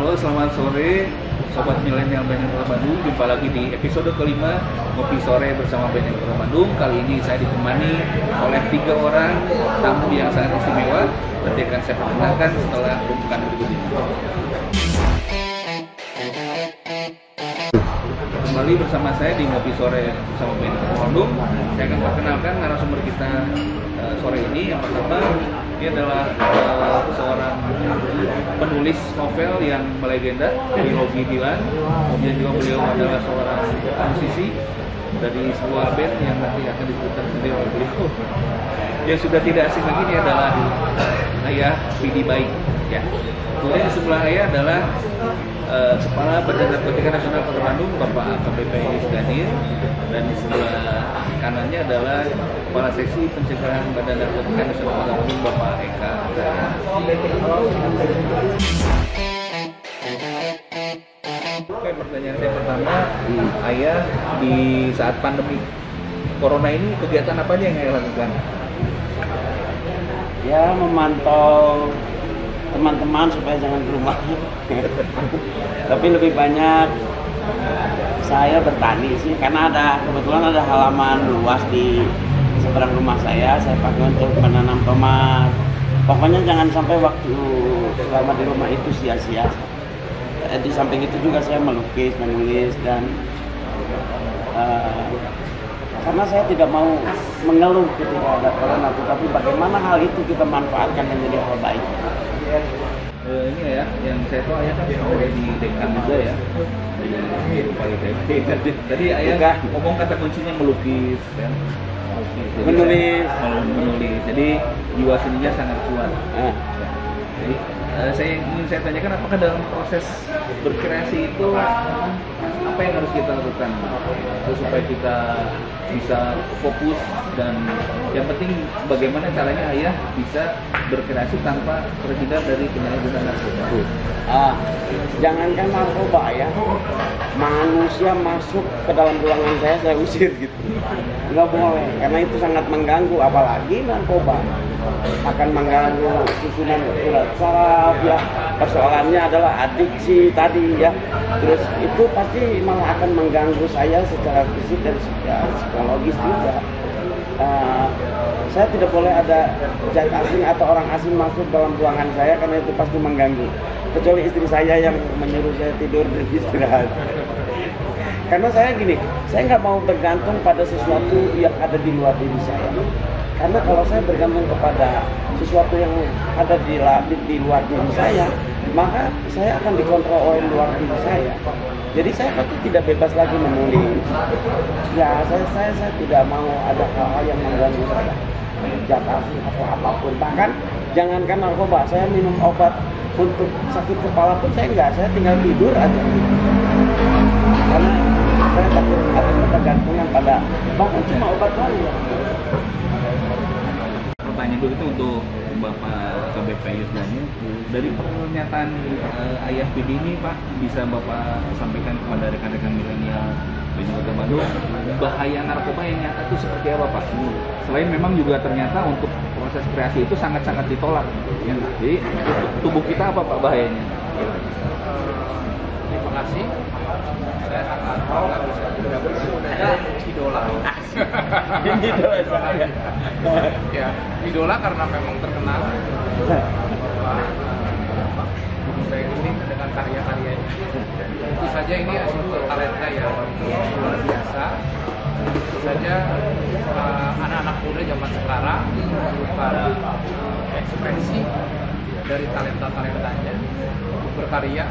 Halo, selamat sore Sobat Milenial Band Yang Kota Bandung. Jumpa lagi di episode kelima Ngopi Sore bersama Band Yang Kota Bandung. Kali ini saya ditemani oleh 3 orang tamu yang sangat istimewa. Nanti akan saya perkenalkan setelah pembukaan berikut ini. Kembali bersama saya di Ngopi Sore bersama Band Yang Kota Bandung. Saya akan perkenalkan narasumber kita sore ini. Yang pertama, dia adalah seorang penulis novel yang melegenda dari Robi Dilan. Kemudian juga beliau adalah seorang musisi dari sebuah band yang nanti akan disebutkan sendiri oleh beliau. Yang sudah tidak asing lagi, ini adalah Ayah Pidi Baik. Ya. Kemudian di sebelah Ayah adalah Kepala Badan Narkotika Nasional Kota Bandung, Bapak AKBP Isganir, dan di sebelah kanannya adalah Kepala Seksi Pencegahan Badan Narkotika Nasional Kota Bandung, Bapak Eka. Oke, pertanyaan saya pertama, Ayah di saat pandemi Corona ini kegiatan apa aja yang Ayah lakukan? Ya, memantau teman-teman supaya jangan ke rumah. Tapi lebih banyak saya bertani sih, karena kebetulan ada halaman luas di seberang rumah saya pakai untuk menanam tomat. Pokoknya jangan sampai waktu selama di rumah itu sia-sia. Di samping itu juga saya melukis, menulis, dan karena saya tidak mau mengeluh ketika ada corona, tetapi bagaimana hal itu kita manfaatkan menjadi hal baik. Ini ya, yang saya tahu Ayah kan ada di dekan juga ya. Tadi Ayah ngomong kata kuncinya melukis kan. Menulis. Jadi jiwa seninya sangat kuat. Jadi saya tanyakan, apakah dalam proses berkreasi itu apa yang harus kita lakukan supaya kita bisa fokus, dan yang penting bagaimana caranya Ayah bisa berkreasi tanpa terhindar dari penyalahgunaan narkoba. Jangankan narkoba ya, manusia masuk ke dalam ruangan saya usir gitu. Nggak boleh, karena itu sangat mengganggu, apalagi narkoba akan mengganggu susunan urat saraf ya. Persoalannya adalah adiksi tadi ya. Terus itu pasti malah akan mengganggu saya secara fisik dan secara psikologis juga. Saya tidak boleh ada zat asing atau orang asing masuk dalam ruangan saya, karena itu pasti mengganggu. Kecuali istri saya yang menyuruh saya tidur dan istirahat. Karena saya nggak mau bergantung pada sesuatu yang ada di luar diri saya. Karena kalau saya bergantung kepada sesuatu yang ada di luar diri saya, maka saya akan dikontrol oleh luar diri saya. Jadi saya pasti tidak bebas lagi menulis. Ya, saya tidak mau ada hal-hal yang mengganggu saya. Zat asing atau apapun. Bahkan jangankan narkoba, saya minum obat untuk sakit kepala pun saya tinggal tidur aja. Karena saya takut ada ketergantungan pada bahkan cuma obat saja. Pertanyaan itu untuk Bapak KBP Isganir. Dari pernyataan Ayah Pidi ini, Pak, bisa Bapak sampaikan kepada rekan-rekan milenial Band Kota Bandung, bahaya narkoba yang nyata itu seperti apa, Pak? Selain memang juga ternyata untuk proses kreasi itu sangat-sangat ditolak. Ya. Jadi tubuh kita apa, Pak, bahayanya? Terima kasih. Saya sangat bangga bisa bergabung dengan idola. Ya, idola karena memang terkenal. Saya ini dengan karya-karyanya. Tentu saja ini hasil talenta yang luar biasa. Tentu saja anak-anak muda zaman sekarang memerlukan ekspresi dari talenta-talentanya untuk berkarya,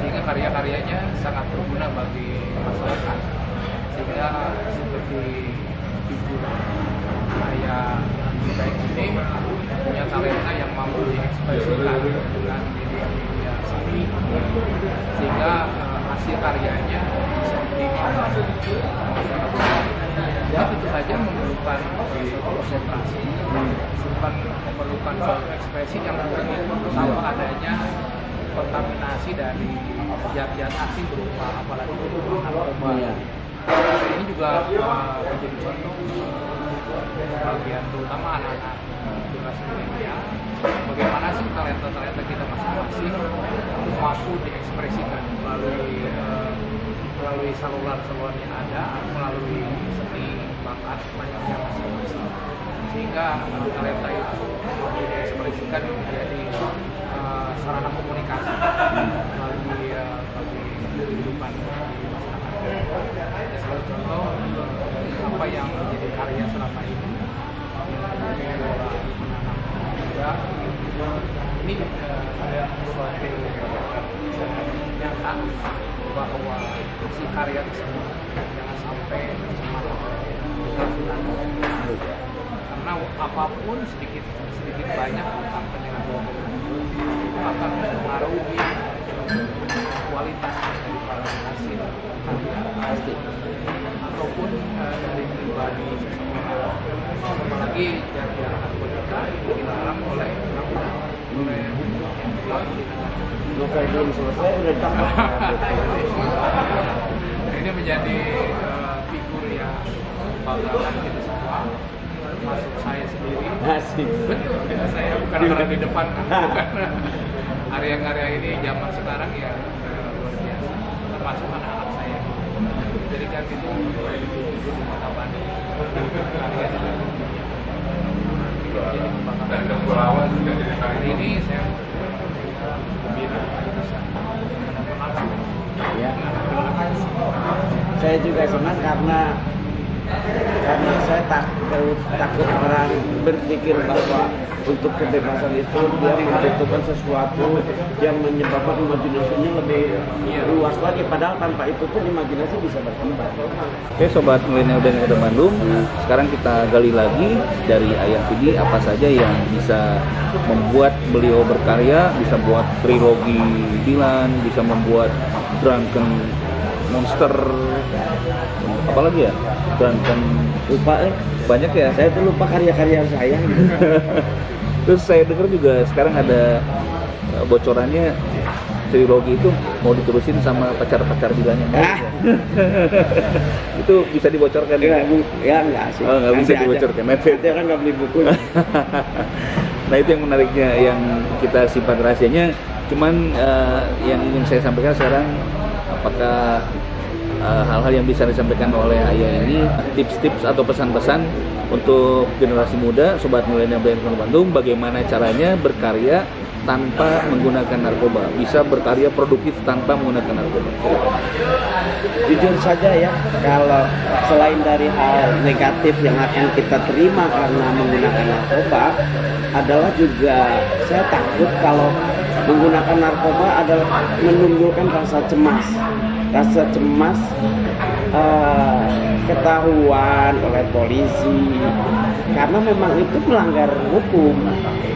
sehingga karya-karyanya sangat berguna bagi masyarakat. Sehingga seperti figur Ayah Baik ini punya talenta yang mampu diekspresikan dengan media seni, sehingga hasil karyanya bisa diterima masyarakat. Ya, tentu saja memerlukan konsentrasi, memerlukan suatu ekspresi yang murni tanpa adanya kontaminasi dari zat-zat asing berupa apalagi narkoba. Ini juga menjadi contoh bagian terutama anak-anak generasi milenial, bagaimana sih talenta-talenta kita masing-masing mampu diekspresikan melalui saluran-saluran yang ada, melalui seni bakat banyaknya masing-masing, sehingga talenta itu mampu diekspresikan menjadi sarana komunikasi bagi kehidupan di masyarakat. Sebagai contoh, apa yang menjadi karya selama ini ini suatu nyata bahwa si karya tersebut jangan sampai tercemar karena apapun sedikit banyak tentang penyelenggara itu akan mempengaruhi kualitas daripada hasil karya ataupun dari pribadi seseorang. Apalagi jalan narkotika itu dilarang oleh undang-undang, oleh hukum yang berlaku di negara. Novel belum selesai udah ditangkap. Ini menjadi figur yang banggakan kita semua, termasuk saya sendiri. Asik. Betul, saya bukan orang di depan, karya-karya ini zaman sekarang ya luar biasa, termasuk anak-anak saya. Jadi kan itu di mata Bani karya juga jadi kebanggaan. Hari ini saya gembira bisa menonton langsung. Ya. Saya juga senang karena saya takut orang berpikir bahwa untuk kebebasan itu dia menentukan sesuatu yang menyebabkan imajinasinya lebih luas lagi, padahal tanpa itu pun imajinasi bisa berkembang. Oke sobat milenial dan muda Bandung, sekarang kita gali lagi dari Ayah Vidi apa saja yang bisa membuat beliau berkarya, bisa buat trilogi Dylan, bisa membuat Drunken Monster, apalagi ya, Drunken, Lupa banyak ya. saya tuh lupa karya-karya saya gitu. Terus saya dengar juga sekarang ada bocorannya trilogi itu mau diterusin sama pacar-pacar Dylan yang lain. Itu bisa dibocorkan ya? Enggak sih. Oh, nggak bisa dibocorkan. Nanti orang nggak beli buku. Nah itu yang menariknya, yang kita simpan rahasianya. Cuman yang ingin saya sampaikan sekarang, apakah hal-hal yang bisa disampaikan oleh Ayah ini, tips-tips atau pesan-pesan untuk generasi muda, sobat milenial Bandung, bagaimana caranya berkarya tanpa menggunakan narkoba, bisa berkarya produktif tanpa menggunakan narkoba. Jujur saja ya, kalau selain dari hal negatif yang akan kita terima karena menggunakan narkoba, adalah juga saya takut kalau menggunakan narkoba adalah menimbulkan rasa cemas ketahuan oleh polisi, karena memang itu melanggar hukum,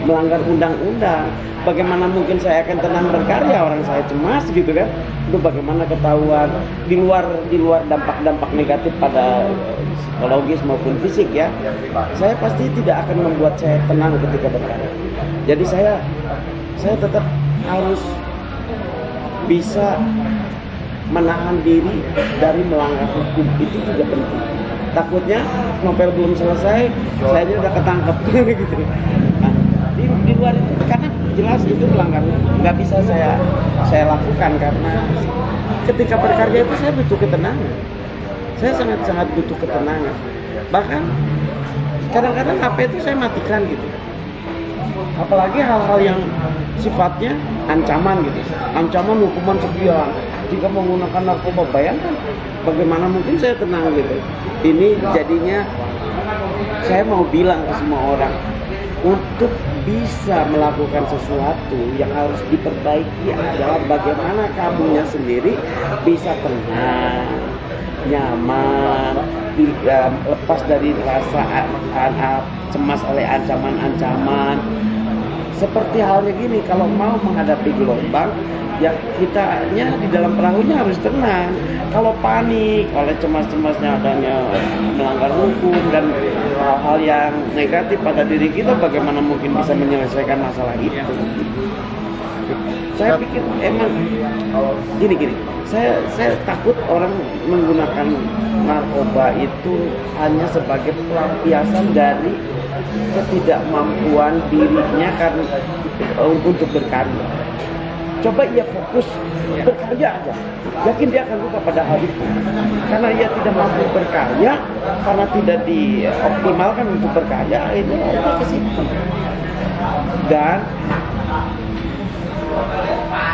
melanggar undang-undang. Bagaimana mungkin saya akan tenang berkarya, orang saya cemas gitu kan? Itu bagaimana ketahuan di luar dampak-dampak negatif pada psikologis maupun fisik ya. Saya pasti tidak akan membuat saya tenang ketika berkarya. Jadi saya tetap harus bisa menahan diri dari melanggar hukum, itu juga penting. Takutnya novel belum selesai, saya ini udah ketangkep gitu. Nah, di luar itu karena jelas itu melanggar hukum, nggak bisa saya lakukan karena ketika berkarya itu saya butuh ketenangan. Saya sangat butuh ketenangan. Bahkan kadang-kadang HP itu saya matikan gitu. Apalagi hal-hal yang sifatnya ancaman gitu, ancaman hukuman sekian jika menggunakan narkoba. Bayangkan bagaimana mungkin saya tenang gitu. Ini jadinya saya mau bilang ke semua orang, untuk bisa melakukan sesuatu yang harus diperbaiki adalah bagaimana kamunya sendiri bisa tenang, nyaman, lepas dari rasa cemas oleh ancaman-ancaman. Seperti halnya gini, kalau mau menghadapi gelombang, ya kitanya di dalam perahunya harus tenang. Kalau panik oleh cemas-cemasnya adanya melanggar hukum dan hal-hal yang negatif pada diri kita, bagaimana mungkin bisa menyelesaikan masalah itu? Saya pikir emang gini, saya takut orang menggunakan narkoba itu hanya sebagai pelampiasan dari ketidakmampuan dirinya karena untuk berkarya. Coba ia fokus berkarya aja. Yakin dia akan lupa pada hal itu. Karena ia tidak mampu berkarya, karena tidak dioptimalkan untuk berkarya, itu ke situ. Dan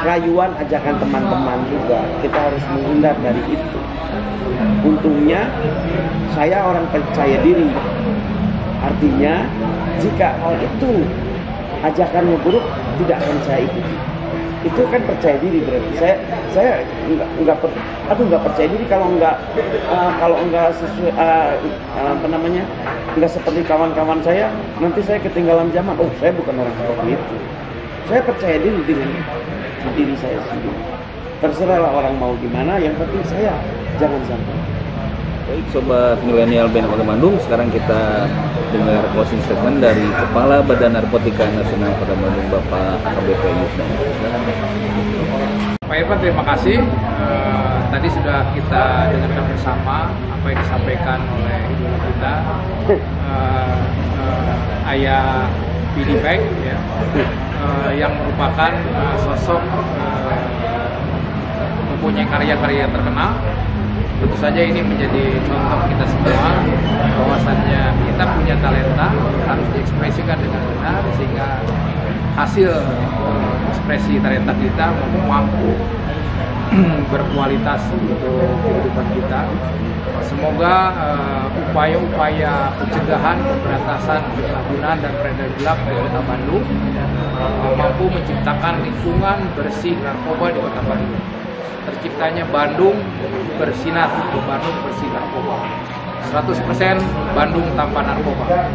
rayuan ajakan teman-teman juga, kita harus menghindar dari itu. Untungnya saya orang percaya diri. Artinya jika hal itu ajakannya buruk, tidak akan saya ikuti. Itu kan percaya diri berarti. Saya nggak percaya diri kalau nggak sesuai nggak seperti kawan-kawan saya, nanti saya ketinggalan zaman. Oh, saya bukan orang seperti itu. Saya percaya diri dengan diri saya sendiri. Terserahlah orang mau gimana, yang penting saya jangan sampai. Baik, sobat milenial BNN Kota Bandung, sekarang kita dengar closing statement dari Kepala Badan Narkotika Nasional Kota Bandung, Bapak AKBP Yusdani. Pak Irfan, terima kasih. Tadi sudah kita dengarkan bersama apa yang disampaikan oleh idola kita, Ayah Billy Baik, ya, yang merupakan sosok mempunyai karya-karya terkenal. Tentu saja ini menjadi contoh kita semua bahwasannya kita punya talenta harus diekspresikan dengan benar sehingga hasil ekspresi talenta kita mampu berkualitas untuk kehidupan kita. Semoga upaya-upaya pencegahan, pemberantasan penyalahgunaan dan peredaran gelap di Kota Bandung mampu menciptakan lingkungan bersih narkoba di Kota Bandung. Terciptanya Bandung bersinar, Bandung bersih narkoba. 100% Bandung tanpa narkoba.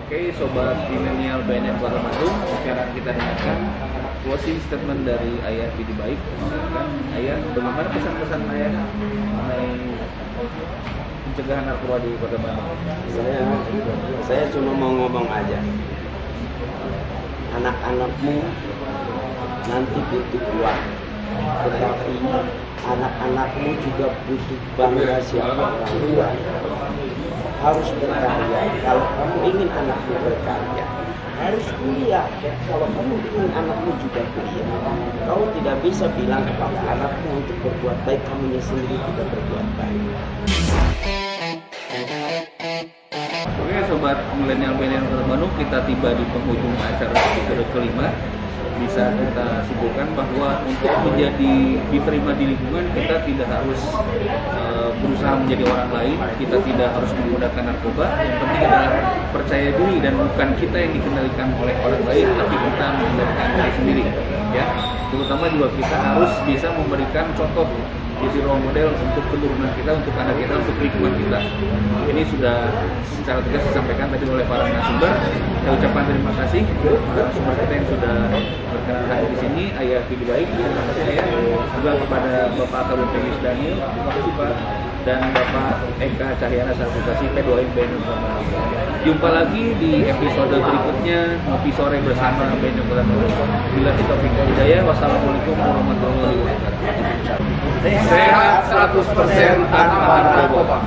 Oke, sobat milenial BNN Kota Bandung, sekarang kita dengarkan closing statement dari Ayah Billy Baik. Ayah, bagaimana pesan-pesan Ayah mengenai pencegahan narkoba di Kota Bandung? Saya cuma mau ngomong aja. Anak-anakmu nanti butuh uang, tetapi anak-anakmu juga butuh bangga siapa orang tua. Harus berkarya. Kalau kamu ingin anakmu berkarya, harus kuliah. Kalau kamu ingin anakmu juga kuliah, kau tidak bisa bilang kepada anakmu untuk berbuat baik, kamunya sendiri tidak berbuat baik. Oke, sobat milenial BNN Kota Bandung, kita tiba di penghujung acara episode kelima. Bisa kita simpulkan bahwa untuk diterima di lingkungan, kita tidak harus berusaha menjadi orang lain, kita tidak harus menggunakan narkoba. Yang penting adalah percaya diri dan bukan kita yang dikendalikan oleh orang lain, tapi kita mengendalikan diri sendiri. Ya, terutama juga kita harus bisa memberikan contoh, jadi role model untuk keturunan kita, untuk anak kita, untuk lingkungan kita. Ini sudah secara tegas disampaikan tadi oleh para narasumber. Saya ucapkan terima kasih untuk narasumber kita yang sudah berkenan hadir di sini, Ayah Billy Baik. Terima kasih Ayah. Juga kepada Bapak AKBP Yusdani, terima kasih Pak, dan Bapak Eka Cahyana Sarfusasi P2M BNN Kota Bandung. Jumpa lagi di episode berikutnya Ngopi Sore bersama BNN Kota Bandung. Bila kita hidayah, wassalamualaikum warahmatullahi wabarakatuh. Sehat 100% tanpa narkoba.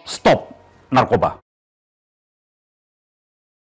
Stop narkoba.